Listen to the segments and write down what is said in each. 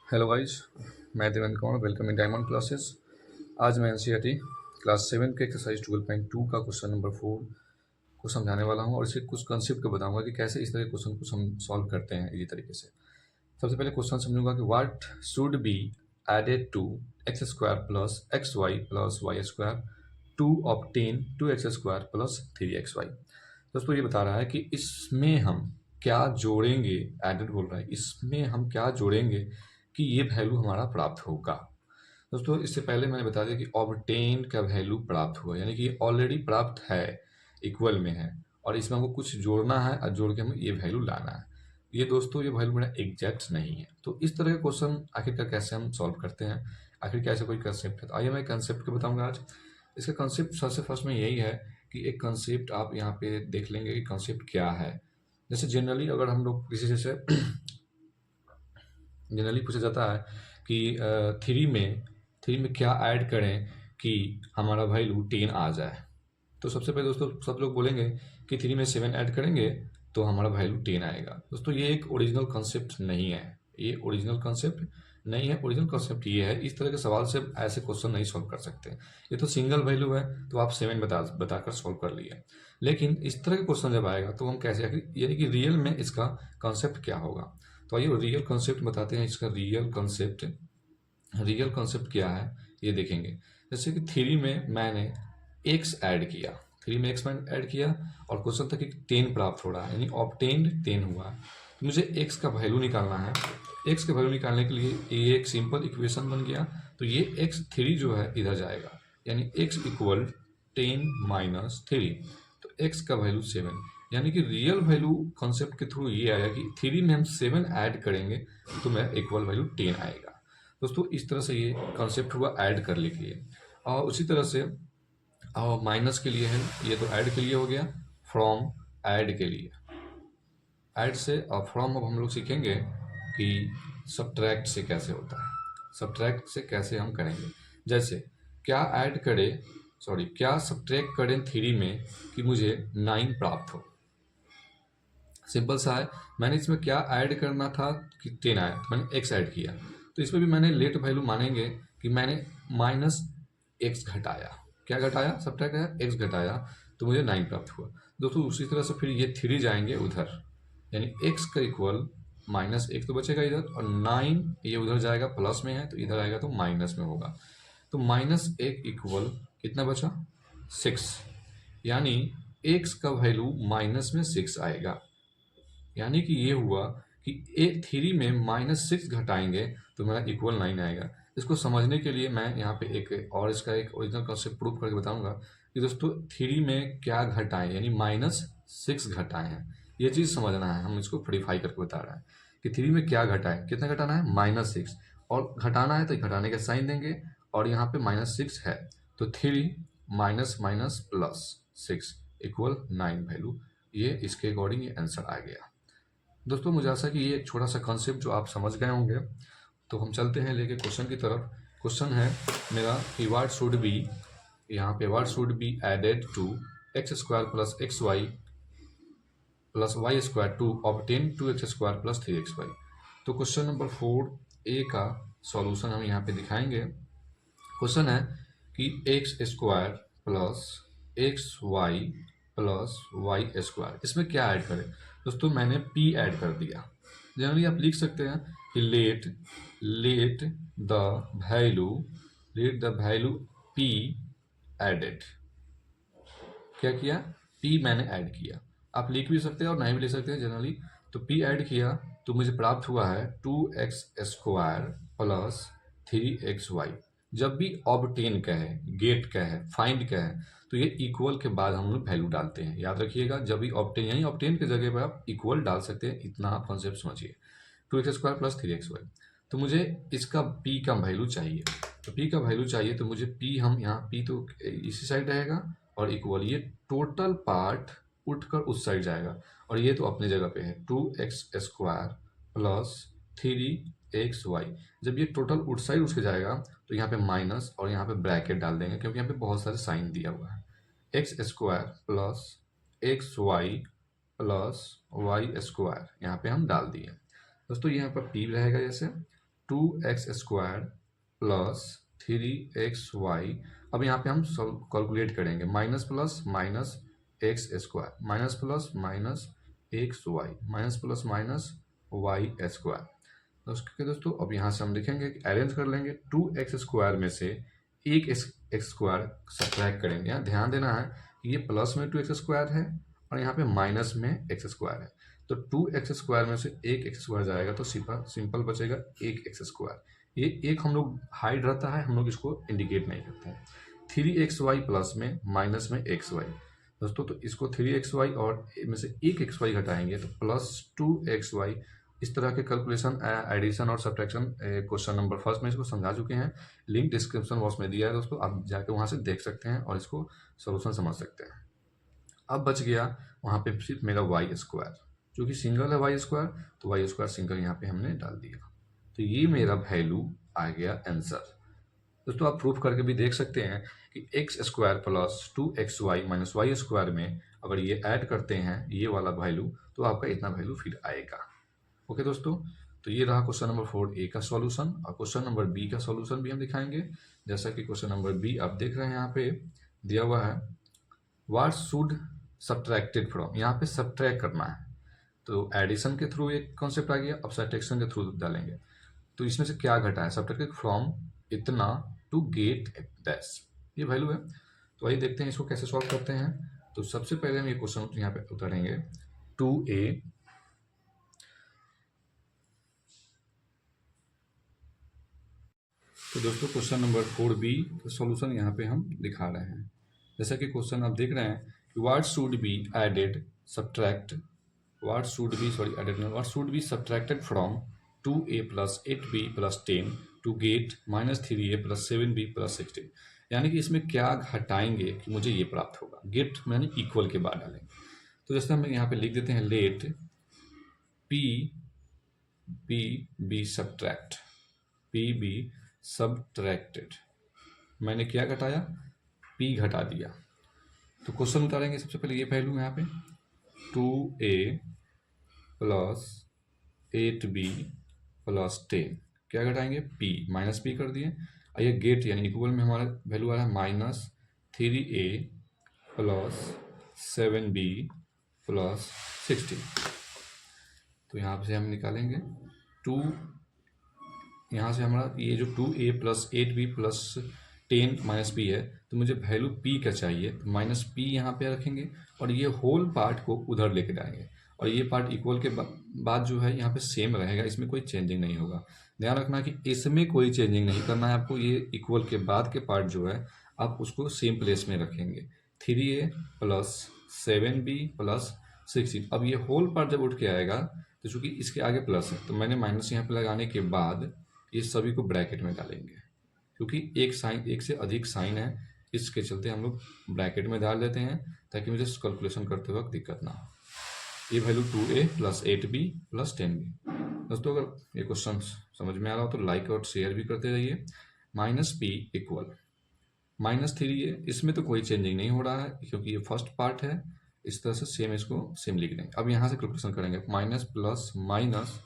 Hello guys, मैं Devendra Kaur. Welcome in diamond classes. आज मैं एनसीईआरटी क्लास 7 के एक्सरसाइज 12.2 का क्वेश्चन नंबर 4 को समझाने वाला हूं और इसके कुछ कंसेप्ट को बताऊंगा कि कैसे इस तरह के क्वेश्चन को हम सॉल्व करते हैं इसी तरीके से। सबसे पहले क्वेश्चन समझूंगा कि what should be added to X square plus X Y plus Y square to obtain two X square plus 3xy। दोस्तों ये बता रहा है कि इसमें हम क्या जोड़ेंगे। एडेड बोल रहा है, इसमें हम क्या जोड़ेंगे कि ये वैल्यू हमारा प्राप्त होगा। दोस्तों इससे पहले मैंने बता दिया कि ऑब्टेन का वैल्यू प्राप्त हुआ, यानी कि ये ऑलरेडी प्राप्त है, इक्वल में है, और इसमें हमको कुछ जोड़ना है और जोड़ के हमें ये वैल्यू लाना है। ये दोस्तों ये वैल्यू मेरा एग्जैक्ट नहीं है। तो इस तरह के क्वेश्चन आखिरकार कैसे हम सॉल्व करते हैं, आखिर कैसे कोई कंसेप्ट है। तो आइए मैं कंसेप्ट को बताऊंगा आज। इसका कंसेप्ट सबसे फर्स्ट में यही है कि एक कंसेप्ट आप यहाँ पे देख लेंगे कि कंसेप्ट क्या है। जैसे जनरली अगर हम लोग किसी से जनरली पूछा जाता है कि थ्री में क्या ऐड करें कि हमारा वैल्यू 10 आ जाए। तो सबसे पहले दोस्तों सब लोग बोलेंगे कि थ्री में 7 ऐड करेंगे तो हमारा वैल्यू 10 आएगा। दोस्तों ये एक ओरिजिनल कॉन्सेप्ट नहीं है, ये ओरिजिनल कॉन्सेप्ट नहीं है। ओरिजिनल कॉन्सेप्ट ये है, इस तरह के सवाल से ऐसे क्वेश्चन नहीं सॉल्व कर सकते। ये तो सिंगल वैल्यू है तो आप 7 बताकर सॉल्व कर लिए, लेकिन इस तरह के क्वेश्चन जब आएगा तो हम कैसे, यानी कि रियल में इसका कॉन्सेप्ट क्या होगा। तो आइए रियल कॉन्सेप्ट बताते हैं। इसका रियल कॉन्सेप्ट क्या है ये देखेंगे। जैसे कि थ्री में मैंने एक्स ऐड किया, थ्री में एक्स मैंने ऐड किया और क्वेश्चन था कि 10 प्राप्त हो रहा है, यानी ऑब्टेन्ड 10 हुआ। तो मुझे एक्स का वैल्यू निकालना है। एक्स का वैल्यू निकालने के लिए ये एक सिंपल इक्वेशन बन गया। तो ये एक्स थ्री जो है इधर जाएगा, यानी एक्स इक्वल 10 माइनस थ्री। तो एक्स का वैल्यू 7, यानी कि रियल वैल्यू कॉन्सेप्ट के थ्रू ये आया कि थ्री में हम 7 ऐड करेंगे तो मेरा इक्वल वैल्यू 10 आएगा। दोस्तों इस तरह से ये कॉन्सेप्ट हुआ ऐड करने के लिए। और उसी तरह से माइनस के लिए है, ये तो ऐड के लिए हो गया। फ्रॉम ऐड के लिए, ऐड से और फ्रॉम अब हम लोग सीखेंगे कि सब्ट्रैक्ट से कैसे होता है, सब्ट्रैक्ट से कैसे हम करेंगे। जैसे क्या ऐड करें, सॉरी क्या सब्ट्रैक्ट करें थ्री में कि मुझे 9 प्राप्त हो। सिंपल सा है, मैंने इसमें क्या ऐड करना था कि 10 आया तो मैंने एक्स ऐड किया। तो इसमें भी मैंने लेट वैल्यू मानेंगे कि मैंने माइनस एक्स घटाया। क्या घटाया, सब्ट्रैक्ट है, एक्स घटाया, तो मुझे 9 प्राप्त हुआ। दोस्तों उसी तरह से फिर ये थ्री जाएंगे उधर, यानी एक्स का इक्वल माइनस एक तो बचेगा इधर, और 9 ये उधर जाएगा, प्लस में है तो इधर आएगा तो माइनस में होगा। तो माइनस एक इक्वल कितना बचा, 6, यानी एक्स का वैल्यू माइनस में 6 आएगा। यानी कि ये हुआ कि ए थ्री में -6 घटाएंगे तो मेरा इक्वल 9 आएगा। इसको समझने के लिए मैं यहाँ पे एक और इसका एक ओरिजिनल कॉन्सेप्ट प्रूव करके बताऊंगा कि दोस्तों थ्री में क्या घटाएं, यानी -6 घटाए हैं। ये चीज़ समझना है, हम इसको फ्रीफाई करके बता रहे हैं कि थ्री में क्या घटाएं, कितना घटाना है, -6, और घटाना है तो घटाने का साइन देंगे, और यहाँ पे -6 है तो three minus minus plus 6 equal 9 value. ये इसके अकॉर्डिंग ये आंसर आ गया। दोस्तों मुझे आशा कि ये एक छोटा सा कॉन्सेप्ट जो आप समझ गए होंगे। तो हम चलते हैं लेके क्वेश्चन की तरफ। क्वेश्चन है मेरा कि व्हाट शुड बी, यहाँ पे what should be added to X square plus X Y plus Y square to obtain two X square plus 3xy। तो क्वेश्चन नंबर 4A का सॉल्यूशन हम यहाँ पे दिखाएंगे। क्वेश्चन है कि X square plus X Y plus Y square, इसमें क्या ऐड करें। दोस्तों मैंने p ऐड कर दिया। जनरली आप लिख सकते हैं कि let the value let the value p added. क्या किया, p मैंने ऐड किया। आप लिख भी सकते हैं और नहीं भी लिख सकते हैं जनरली। तो p ऐड किया तो मुझे प्राप्त हुआ है 2x स्क्वायर प्लस 3xy। जब भी ऑब्टेन का है, गेट का है, फाइंड का है, तो ये इक्वल के बाद हम लोग वैल्यू डालते हैं। याद रखिएगा, जब भी ऑब्टेन, यानी ऑब्टेन की जगह पर आप इक्वल डाल सकते हैं, इतना आप कॉन्सेप्ट समझिए। 2x square plus 3xy। तो मुझे इसका p का वैल्यू चाहिए। तो p का वैल्यू चाहिए तो मुझे p, हम यहाँ p तो इसी साइड रहेगा और इक्वल, ये टोटल पार्ट उठकर उस साइड जाएगा, और ये तो अपने जगह पे है 2x स्क्वायर प्लस 3xy। जब ये टोटल उस साइड उसके जाएगा तो यहाँ पे माइनस और यहाँ पे ब्रैकेट डाल देंगे, क्योंकि यहाँ पे बहुत सारे साइन दिया हुआ है। X square plus X Y plus Y square यहाँ पे हम डाल दिए। दोस्तों यहाँ पर p रहेगा जैसे, 2x² प्लस 3xy। अब यहाँ पे हम सब कैलकुलेट करेंगे, minus plus minus x square minus plus minus x y minus plus minus y square. दोस्तों अब यहाँ से हम लिखेंगे कि अरेंज कर लेंगे, 2x² में से एक एक्स स्क्वायर सब्ट्रैक्ट करेंगे। यहाँ ध्यान देना है कि ये प्लस में 2x² है और यहाँ पे माइनस में x² है, तो 2x² में से एक x² जाएगा तो सिंपल बचेगा एक x²। ये एक हम लोग हाइड रहता है, हम लोग इसको इंडिकेट नहीं करते हैं। 3xy प्लस में माइनस में xy दोस्तों, तो इसको 3xy और में से एक xy घटाएंगे तो प्लस 2xy। इस तरह के कैलकुलेशन, एडिशन और सब्ट्रैक्शन क्वेश्चन नंबर फर्स्ट में इसको समझा चुके हैं। लिंक डिस्क्रिप्शन बॉक्स में दिया है दोस्तों, आप जाके वहाँ से देख सकते हैं और इसको सोल्यूशन समझ सकते हैं। अब बच गया वहाँ पे सिर्फ मेरा y², जो कि सिंगल है y², तो y² सिंगल यहाँ पे हमने डाल दिया, तो ये मेरा वैल्यू आ गया आंसर। दोस्तों आप प्रूफ करके भी देख सकते हैं कि x² plus 2xy minus y² में अगर ये ऐड करते हैं ये वाला वैल्यू, तो आपका इतना वैल्यू फिर आएगा। ओके दोस्तों, तो ये रहा क्वेश्चन नंबर 4A का सॉल्यूशन, और क्वेश्चन नंबर B का सॉल्यूशन भी हम दिखाएंगे। जैसा कि क्वेश्चन नंबर B आप देख रहे हैं, यहाँ पे दिया हुआ है व्हाट शुड सब्ट्रैक्टेड फ्रॉम। यहाँ पे सब्ट्रैक्ट करना है, तो एडिशन के थ्रू एक कॉन्सेप्ट आ गया, अब सब्ट्रैक्शन के थ्रू डालेंगे। तो इसमें से क्या घटा है, सब्ट्रैक्टेड फ्रॉम इतना टू गेट दैश, ये वैल्यू है। तो आइए देखते हैं इसको कैसे सॉल्व करते हैं। तो सबसे पहले हम ये क्वेश्चन यहाँ पे उतारेंगे 2A तो दोस्तों क्वेश्चन नंबर 4B का सॉल्यूशन यहाँ पे हम दिखा रहे हैं। जैसा कि क्वेश्चन आप देख रहे हैं कि what should be added subtract what should be subtracted from 2A plus 8B plus 10 to get minus 3A plus 7B plus 16। यानी कि इसमें क्या घटाएंगे कि मुझे ये प्राप्त होगा। गेट यानी इक्वल के बाद डालेंगे। तो जैसे हम यहाँ पे लिख देते हैं लेट P बी सब्ट्रैक्टेड। मैंने क्या घटाया, P घटा दिया। तो क्वेश्चन उतारेंगे सबसे पहले ये वैल्यू यहाँ पे 2A प्लस 8B प्लस 10, क्या घटाएंगे P माइनस P कर दिए। और ये गेट यानी इक्वल में हमारा वैल्यू आ रहा है minus 3A plus 7B plus 16। तो यहाँ से हम निकालेंगे 2, यहाँ से हमारा ये जो 2A plus 8B plus 10 minus P है, तो मुझे वैल्यू P का चाहिए, तो माइनस P यहाँ पे रखेंगे और ये होल पार्ट को उधर लेके जाएंगे। और ये पार्ट इक्वल के बाद जो है यहाँ पे सेम रहेगा, इसमें कोई चेंजिंग नहीं होगा। ध्यान रखना कि इसमें कोई चेंजिंग नहीं करना है आपको। ये इक्वल के बाद के पार्ट जो है आप उसको सेम प्लेस में रखेंगे, 3A प्लस 7B प्लस 16। अब ये होल पार्ट जब उठ के आएगा तो चूंकि इसके आगे प्लस है, तो मैंने माइनस यहाँ पे लगाने के बाद ये सभी को ब्रैकेट में डालेंगे, क्योंकि एक से अधिक साइन है, इसके चलते हम लोग ब्रैकेट में डाल देते हैं ताकि मुझे कैलकुलेशन करते वक्त दिक्कत ना हो। ये value 2A plus 8B plus 10B। दोस्तों अगर ये क्वेश्चन समझ में आ रहा हो तो लाइक और शेयर भी करते रहिए। Minus P equal minus 3A, इसमें तो कोई चेंजिंग नहीं हो रहा है क्योंकि ये फर्स्ट पार्ट है। इस तरह से सेम इसको सेम लिख देंगे। अब यहाँ से कैलकुलेशन करेंगे, minus plus minus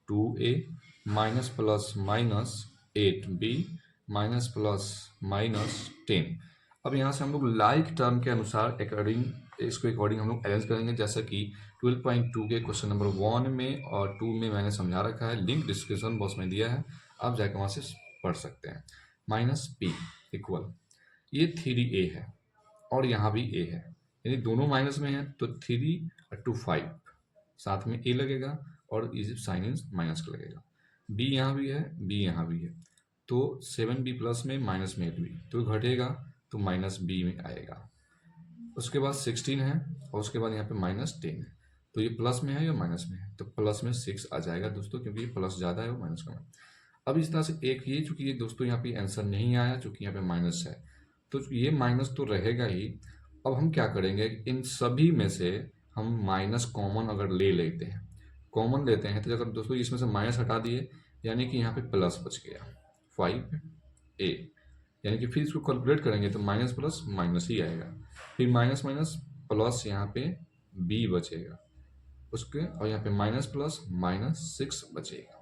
2A minus plus minus 8B minus plus minus 10। अब यहाँ से हम लोग लाइक टर्म के अनुसार अकॉर्डिंग हम लोग अरेंज करेंगे, जैसा कि 12.2 के क्वेश्चन नंबर 1 में और 2 में मैंने समझा रखा है। लिंक डिस्क्रिप्शन बॉक्स में दिया है, आप जाकर वहाँ से पढ़ सकते हैं। माइनस P इक्वल ये 3A है और यहाँ भी A है, यानी दोनों माइनस में है, तो 3 to 5 साथ में A लगेगा और इस साइन इन माइनस का लगेगा। B यहाँ भी है, B यहाँ भी है, तो 7B प्लस में माइनस में 8B, तो घटेगा तो माइनस B में आएगा। उसके बाद 16 है और उसके बाद यहाँ पे माइनस 10 है, तो ये प्लस में है या माइनस में है, तो प्लस में 6 आ जाएगा दोस्तों, क्योंकि ये प्लस ज़्यादा है और माइनस कम है। अब इस तरह से एक ये, चूंकि ये दोस्तों यहाँ पे आंसर नहीं आया, चूंकि यहाँ पे माइनस है, तो ये माइनस तो रहेगा ही। अब हम क्या करेंगे, इन सभी में से हम माइनस कॉमन अगर ले लेते हैं, कॉमन लेते हैं, तो अगर दोस्तों इसमें से माइनस हटा दिए, यानी कि यहाँ पे प्लस बच गया 5A, यानी कि फिर इसको कैलकुलेट करेंगे तो माइनस प्लस माइनस ही आएगा, फिर माइनस माइनस प्लस यहाँ पे B बचेगा उसके, और यहाँ पे माइनस प्लस माइनस 6 बचेगा,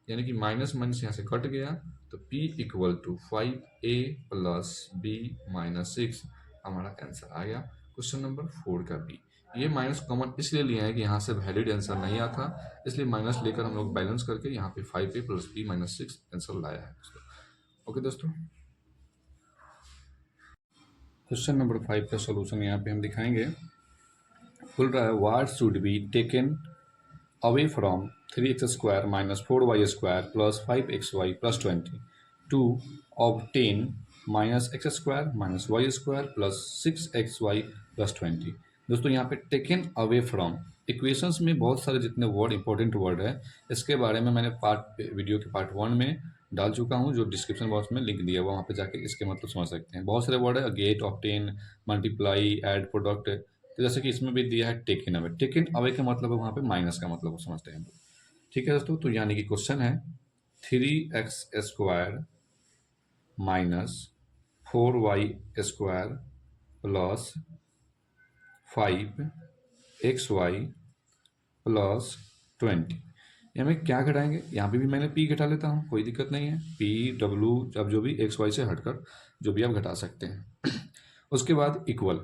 यानी कि माइनस माइनस यहाँ से कट गया, तो P equal to 5A plus B minus 6 हमारा आंसर आ गया क्वेश्चन नंबर 4 का बी। ये माइनस कॉमन इसलिए लिया है कि यहाँ से वैलिड आंसर नहीं आता, इसलिए माइनस लेकर हम लोग बैलेंस करके यहाँ पे 5A plus B minus 6 answer लाया है दोस्तों। ओके दोस्तों, क्वेश्चन नंबर 5 का सॉल्यूशन यहाँ पे हम दिखाएंगे। बोल रहा है what should be taken away from 3x square minus 4y square plus 5xy plus 20 to obtain minus x square minus y square plus 6xy plus 20। दोस्तों यहाँ पे टेकन अवे फ्रॉम इक्वेशंस में बहुत सारे जितने वर्ड इंपॉर्टेंट वर्ड है, इसके बारे में मैंने वीडियो के पार्ट 1 में डाल चुका हूँ, जो डिस्क्रिप्शन बॉक्स में लिंक दिया हुआ, वहाँ पे जाके इसके मतलब समझ सकते हैं। बहुत सारे वर्ड है, get, obtain, multiply, add, product. तो जैसे कि इसमें भी दिया है टेकन अवे। टेकन अवे का मतलब है वहाँ पे माइनस का मतलब समझते हैं हम लोग। ठीक है दोस्तों, तो यानी कि क्वेश्चन है 3x square minus 4y square plus 5xy plus 20। ये हमें क्या घटाएंगे, यहाँ पे भी मैंने p घटा लेता हूँ, कोई दिक्कत नहीं है। p w अब जो भी एक्स वाई से हटकर जो भी आप घटा सकते हैं। उसके बाद इक्वल,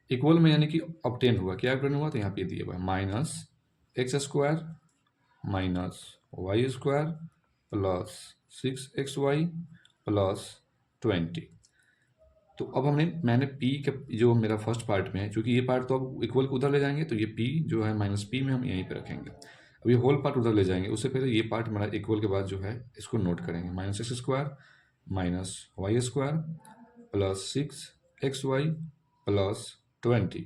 इक्वल में यानी कि ऑब्टेन हुआ, क्या ऑब्टेन हुआ, तो यहाँ पे दिया हुआ है minus x square minus y square plus 6xy plus 20। तो अब मैंने p का जो मेरा फर्स्ट पार्ट में है, क्योंकि ये पार्ट तो अब इक्वल को उधर ले जाएंगे, तो ये p जो है माइनस p में हम यहीं पे रखेंगे। अब ये होल पार्ट उधर ले जाएंगे, उससे पहले ये पार्ट हमारा इक्वल के बाद जो है इसको नोट करेंगे। Minus x square minus y square plus 6xy plus 20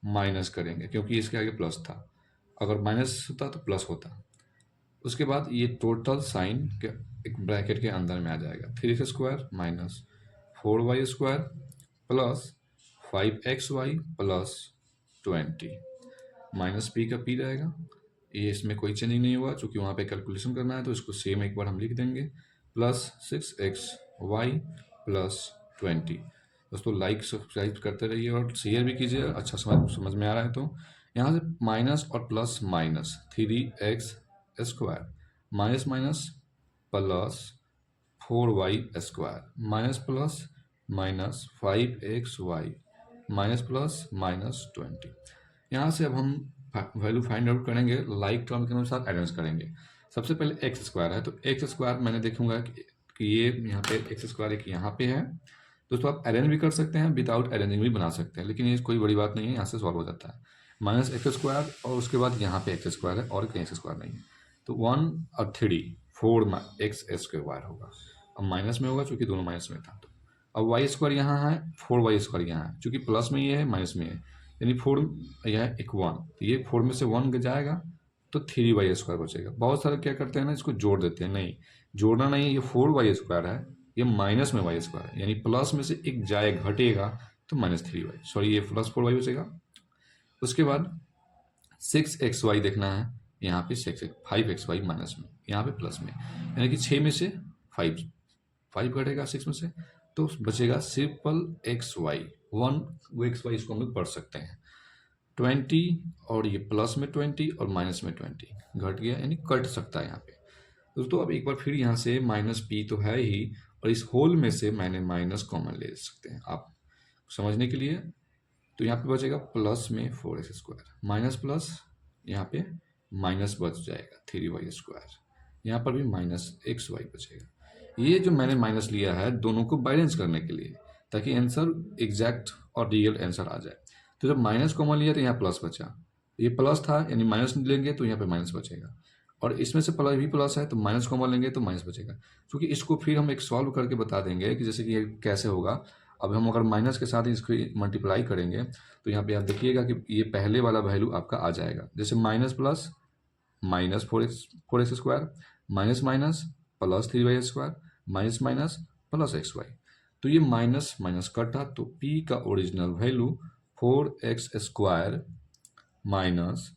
minus करेंगे, क्योंकि इसके आगे प्लस था, अगर माइनस होता तो प्लस होता। उसके बाद ये टोटल साइन के एक ब्रैकेट के अंदर में आ जाएगा। 3x square minus 4y square plus 5xy plus 20 minus p का p रहेगा। ये इसमें कोई चेंजिंग नहीं हुआ, चूँकि वहाँ पे कैलकुलेशन करना है तो इसको सेम एक बार हम लिख देंगे, प्लस 6xy प्लस 20। दोस्तों लाइक सब्सक्राइब करते रहिए और शेयर भी कीजिए, अच्छा समझ में आ रहा है तो। यहाँ से माइनस और plus minus 3x square minus minus plus 4y square minus plus minus 5xy minus plus minus 20। यहाँ से अब हम वैल्यू फाइंड आउट करेंगे, लाइक टर्म के अनुसार अरेंज करेंगे। सबसे पहले एक्स स्क्वायर है, तो एक्स स्क्वायर मैंने देखूंगा कि ये यहाँ पे एक्स स्क्वायर एक यहाँ पे है। दोस्तों आप अरेंज भी कर सकते हैं, विदाउट अरेंजिंग भी बना सकते हैं, लेकिन ये कोई बड़ी बात नहीं है, यहाँ से सॉल्व हो जाता है। माइनस एक्स स्क्वायर और उसके बाद यहाँ पे एक्स स्क्वायर है और कहीं एक्स स्क्वायर नहीं है, तो 1 और 3 4 एक्स स्क्वायर होगा। अब माइनस में होगा चूंकि दोनों माइनस में था, तो अब वाई स्क्वायर यहाँ है, 4y स्क्वायर यहाँ है, चूंकि प्लस में ये है माइनस में है, यानी 4 यह है एक 1, तो ये 4 में से 1 जाएगा तो 3y स्क्वायर बचेगा। बहुत सारे क्या करते हैं ना, इसको जोड़ देते हैं, नहीं जोड़ना नहीं है, ये 4y स्क्वायर है, ये माइनस में वाई स्क्वायर है, यानी प्लस में से एक जाए घटेगा तो माइनस 3y, सॉरी ये प्लस 4y बचेगा। उसके बाद 6xy देखना है, यहाँ पे 5xy माइनस में, यहाँ पे प्लस में, यानी कि 6 में से 5 घटेगा 6 में से, तो बचेगा सिंपल xy 1, वो xy इसको हम लोग पढ़ सकते हैं 20, और ये प्लस में 20 और माइनस में 20 घट गया, यानी कट सकता है यहाँ पे। दोस्तों अब एक बार फिर यहाँ से माइनस p तो है ही, और इस होल में से मैंने माइनस कॉमन ले सकते हैं आप समझने के लिए। तो यहाँ पे बचेगा प्लस में 4x स्क्वायर माइनस प्लस, यहाँ पे माइनस बच जाएगा 3y स्क्वायर, यहाँ पर भी माइनस xy बचेगा। ये जो मैंने माइनस लिया है दोनों को बैलेंस करने के लिए, ताकि आंसर एग्जैक्ट और रियल आंसर आ जाए। तो जब माइनस कॉमन लिया तो यहाँ प्लस बचा, ये प्लस था यानी माइनस लेंगे तो यहाँ पे माइनस बचेगा, और इसमें से प्लस भी प्लस है तो माइनस कॉमन लेंगे तो माइनस बचेगा। क्योंकि इसको फिर हम एक सॉल्व करके बता देंगे कि जैसे कि ये कैसे होगा। अब हम अगर माइनस के साथ इसको मल्टीप्लाई करेंगे तो यहाँ पे आप देखिएगा कि ये पहले वाला वैल्यू आपका आ जाएगा, जैसे minus plus minus 4x square minus minus plus 3y square minus minus plus xy, तो ये माइनस माइनस कटा, तो p का original value 4x square minus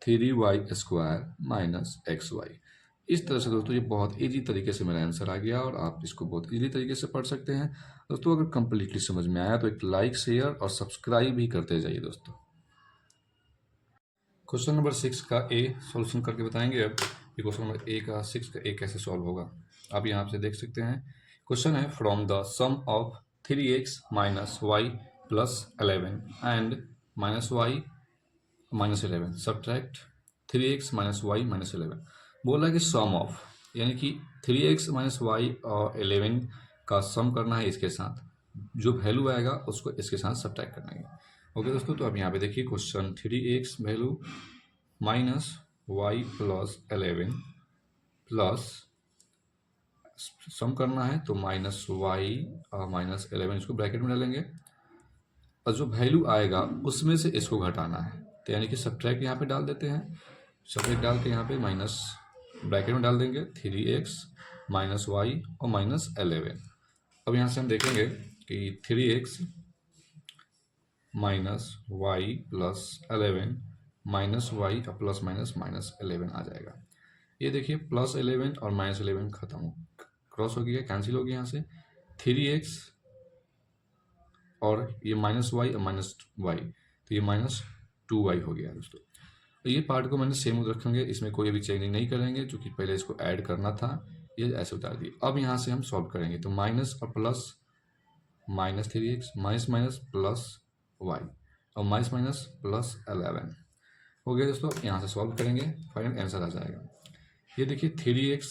3y square minus xy। इस तरह से दोस्तों ये बहुत इजी तरीके से मेरा आंसर आ गया, और आप इसको बहुत इजी तरीके से पढ़ सकते हैं। दोस्तों अगर कंप्लीटली समझ में आया तो एक लाइक, शेयर और सब्सक्राइब भी करते जाइए दोस्तों। क्वेश्चन नंबर 6 का ए सॉल्यूशन करके बताएंगे। अब ये क्वेश्चन नंबर 6 का ए कैसे सॉल्व होगा आप यहाँ से देख सकते हैं। क्वेश्चन है from the sum of 3x minus Y plus 11 and minus y minus 11 subtract 3x minus y minus 11। बोल रहा है कि सम ऑफ यानी कि 3x माइनस वाई और 11 का सम करना है इसके साथ, जो वैल्यू आएगा उसको इसके साथ सब्ट्रैक्ट करना है। ओके दोस्तों, तो अब यहाँ पे देखिए question 3x value minus Y plus 11 plus sum करना है तो माइनस वाई और माइनस 11 इसको ब्रैकेट में डालेंगे और जो वैल्यू आएगा उसमें से इसको घटाना है, तो यानी कि सब्ट्रैक्ट यहाँ पे डाल देते हैं। सब्ट्रैक्ट डाल के यहाँ पे माइनस ब्रैकेट में डाल देंगे 3x माइनस वाई और माइनस 11। अब यहाँ से हम देखेंगे कि 3x minus Y plus 11 minus y और प्लस माइनस माइनस 11 आ जाएगा। ये देखिए प्लस 11 और माइनस 11 खत्म हो क्रॉस हो गया, कैंसिल हो गया यहाँ से 3x और ये माइनस वाई और माइनस वाई, तो ये माइनस 2y हो गया दोस्तों। तो ये पार्ट को मैंने सेम रखेंगे, इसमें कोई भी चेंजिंग नहीं करेंगे क्योंकि पहले इसको ऐड करना था, ये ऐसे उतार दिए। अब यहाँ से हम सॉल्व करेंगे तो माइनस और plus minus 3x minus minus plus y और माइनस माइनस प्लस 11 हो गया दोस्तों। यहाँ से सॉल्व करेंगे, फाइनल आंसर आ जाएगा। ये देखिए 3x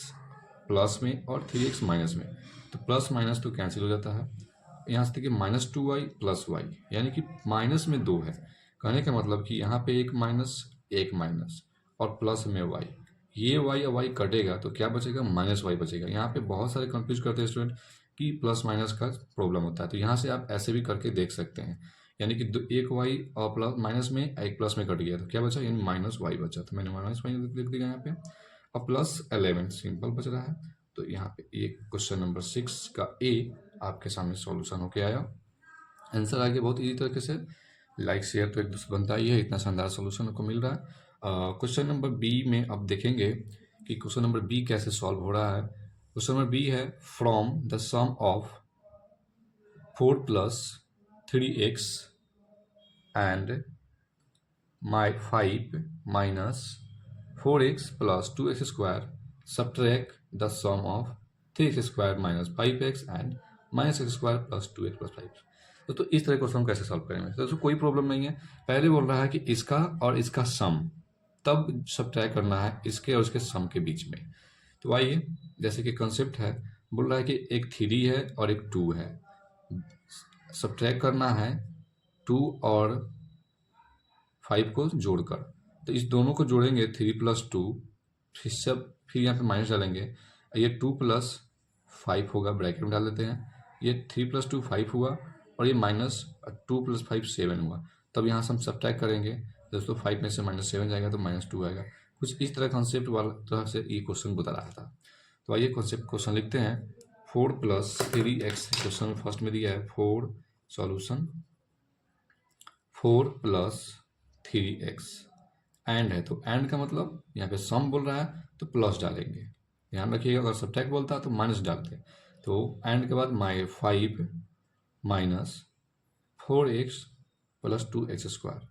प्लस में और 3x माइनस में, तो प्लस माइनस तो कैंसिल हो जाता है। यहाँ से देखिए माइनस 2y प्लस वाई यानी कि माइनस में 2 है, कहने का मतलब कि यहाँ पे एक माइनस और प्लस में y, ये y और y कटेगा तो क्या बचेगा, माइनस वाई बचेगा। यहाँ पे बहुत सारे कंफ्यूज करते हैं स्टूडेंट कि प्लस माइनस का प्रॉब्लम होता है, तो यहाँ से आप ऐसे भी करके देख सकते हैं। यानी कि एक y और प्लस माइनस में एक प्लस में कट गया तो क्या बचा, यानी माइनस वाई बचा, तो मैंने माइनस वाई लिख दिया यहाँ पे। और प्लस 11 सिंपल बच रहा है, तो यहाँ पे ये क्वेश्चन नंबर 6 का ए आपके सामने सॉल्यूशन होके आया। आंसर आगे बहुत इजी तरीके से, लाइक शेयर तो एक दूसरे बनता ही है, इतना शानदार सॉल्यूशन आपको मिल रहा है। क्वेश्चन नंबर बी में अब देखेंगे कि क्वेश्चन नंबर बी कैसे सॉल्व हो रहा है। क्वेश्चन नंबर बी है from the sum of 4 plus 3x and 5 minus 4x plus 2x square subtract the sum of 3x square minus 5x and minus x square plus 2x plus 5। तो इस तरह question हम कैसे solve करेंगे, तो कोई problem नहीं है। पहले बोल रहा है कि इसका और इसका सम, तब सब्ट्रैक्ट करना है इसके और इसके सम के बीच में। तो आइए, जैसे कि कंसेप्ट है, बोल रहा है कि एक 3 है और एक 2 है, सब्ट्रैक्ट करना है 2 और 5 को जोड़कर। तो इस दोनों को जोड़ेंगे 3 प्लस 2, फिर यहाँ पे माइनस डालेंगे, ये 2 प्लस 5 होगा, ब्रैकेट में डाल देते हैं। ये 3 प्लस 2 5 हुआ और ये माइनस 2 प्लस 5 7 हुआ। तब यहाँ से हम सब्ट्रैक्ट करेंगे दोस्तों, 5 में से माइनस 7 जाएगा तो माइनस 2 आएगा। कुछ इस तरह कंसेप्ट वाला तरह से ये क्वेश्चन बता रहा था। तो आइए क्वेश्चन लिखते हैं। 4 प्लस 3x क्वेश्चन फर्स्ट में दिया है 4 सॉल्यूशन 4 प्लस 3x एंड है, तो एंड का मतलब यहाँ पे सम बोल रहा है तो प्लस डालेंगे, ध्यान रखिएगा। अगर सब्ट्रैक्ट बोलता है तो माइनस डालते हैं। तो एंड के बाद 5 minus 4x plus 2x square,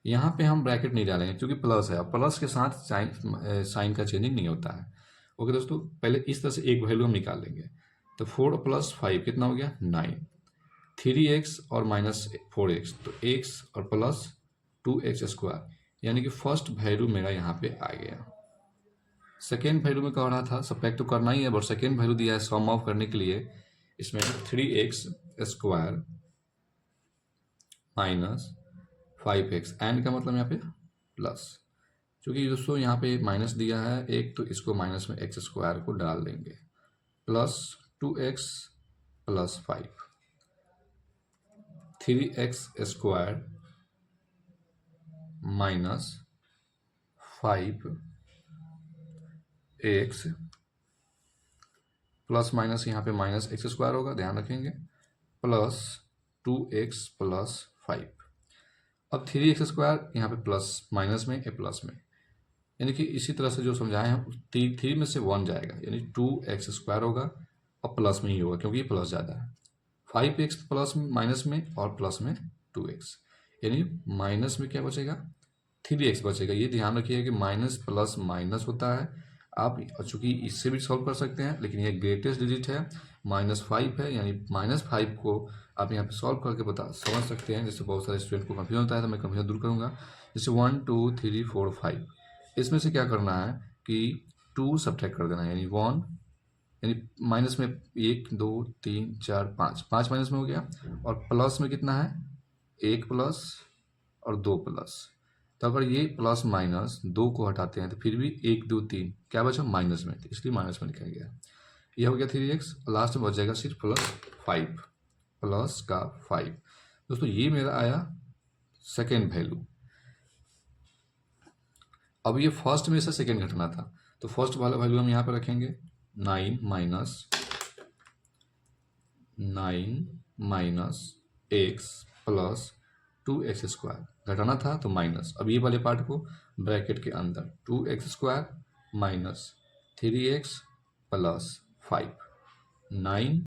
यहाँ पे हम ब्रैकेट नहीं डालेंगे क्योंकि प्लस है, प्लस के साथ साइन का चेंजिंग नहीं होता है। ओके दोस्तों, पहले इस तरह से एक वैल्यू हम निकाल लेंगे। तो 4 प्लस 5 कितना हो गया, 9। 3x और माइनस 4x, तो x और प्लस 2x स्क्वायर, यानी कि फर्स्ट वैल्यू मेरा यहाँ पे आ गया। सेकेंड वैल्यू में कह रहा था सब्ट्रैक्ट तो करना ही है, बट सेकेंड वैल्यू दिया है सम ऑफ करने के लिए, इसमें 3x square minus 5x, and का मतलब यहाँ पे प्लस, क्योंकि दोस्तों यहाँ पे माइनस दिया है एक, तो इसको माइनस में x स्क्वायर को डाल देंगे, plus 2x plus 5, 3x square minus 5x plus minus यहाँ पे माइनस एक्स स्क्वायर होगा, ध्यान रखेंगे, प्लस 2x प्लस 5। अब 3x स्क्वायर यहाँ पे प्लस माइनस में ए प्लस में, यानी कि इसी तरह से जो समझाए हैं 3 में से 1 जाएगा, यानी 2x स्क्वायर होगा और प्लस में ही होगा क्योंकि ये प्लस ज़्यादा है। 5x प्लस माइनस में और प्लस में 2x, यानी माइनस में क्या बचेगा, 3x बचेगा। ये ध्यान रखिए कि माइनस प्लस माइनस होता है आप चूंकि इससे भी सॉल्व कर सकते हैं, लेकिन ये ग्रेटेस्ट डिजिट है, -5 है, यानी -5 को आप यहाँ पे सॉल्व करके समझ सकते हैं। जैसे बहुत सारे स्टूडेंट को कंफ्यूजन होता है, तो मैं कंफ्यूजन दूर करूँगा। जैसे 1 2 3 4 5, इसमें से क्या करना है कि 2 सब्ट्रैक्ट कर देना है, यानी 1, यानी माइनस में 1 2 3 4 5, 5 माइनस में हो गया, और प्लस में कितना है, 1 प्लस और 2 प्लस। तो अगर ये प्लस माइनस 2 को हटाते हैं तो फिर भी 1 2 3 क्या बचा, माइनस में, तो इसलिए माइनस में लिखा गया। ये हो गया 3x, लास्ट में बच जाएगा सिर्फ +5, प्लस का 5। दोस्तों ये मेरा आया सेकेंड वैल्यू। अब ये फर्स्ट में से सेकेंड घटना था, तो फर्स्ट वाला वैल्यू हम यहाँ पर रखेंगे 9 माइनस x प्लस 2x²। घटाना था तो माइनस, अब ये वाले पार्ट को ब्रैकेट के अंदर 2x² माइनस 3x प्लस 5, 9